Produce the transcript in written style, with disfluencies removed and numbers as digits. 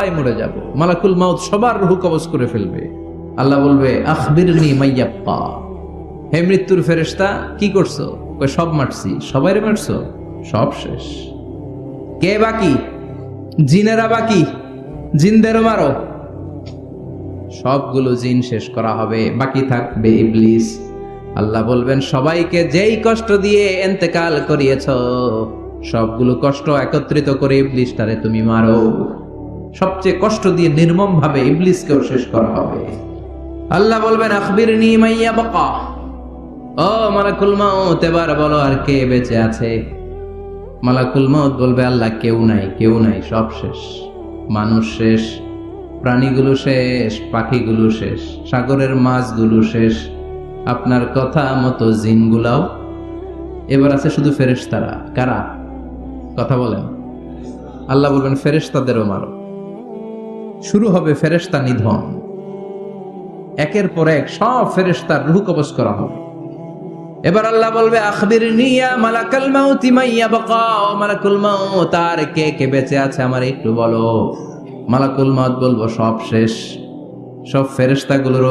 সবাই মরে যাব, মালাকুল মাউত সবার রূহ কবজ করে ফেলবে। আল্লাহ বলবে আখবিরনি মাইয়াব্বা, হে মৃত্যুর ফেরেশতা কি করছো? কই সব মারছি। সবাইরে মারছো? সব শেষ। কে বাকি? জিনেরা বাকি, জিনদেরও মারো। সবগুলো জিন শেষ করা হবে, বাকি থাকবে ইবলিস। আল্লাহ বলবেন সবাইকে যেই কষ্ট দিয়ে ইন্তেকাল করিয়েছ, সবগুলো কষ্ট একত্রিত করে ইবলিসটারে তুমি মারো। সবচেয়ে কষ্ট দিয়ে নির্মম ভাবে ইবলিসকেও শেষ করা হবে। আল্লাহ বলবেন আখবিরনি মাইয়াবকা, ও মালাকুল মাউত এবার বলো আর কে বেঁচে আছে? মালাকুল মাউত বলবে আল্লাহ কেউ নাই, কেউ নাই, সব শেষ। মানুষ শেষ, প্রাণীগুলো শেষ, পাখিগুলো শেষ, সাগরের মাছগুলো শেষ, আপনার কথা মতো জিনগুলাও। এবার আছে শুধু ফেরেশতারা। কারা? কথা বলেন। আল্লাহ বলবেন ফেরেশতাদেরও মারো। শুরু হবে ফেরেশতা নিধন। একের পর এক সব ফেরেশতার রূহ কবজ করা হবে। এবার আল্লাহ বলবে আখবিরনি ইয়া মালাকাল মাউতি মাইয়াবকা, ও মালাকুল মাউত আর কে কে বেঁচে আছে আমার একটু বলো। মালাকুল মাউত বলবো সব শেষ। সব ফেরেশতাগুলোর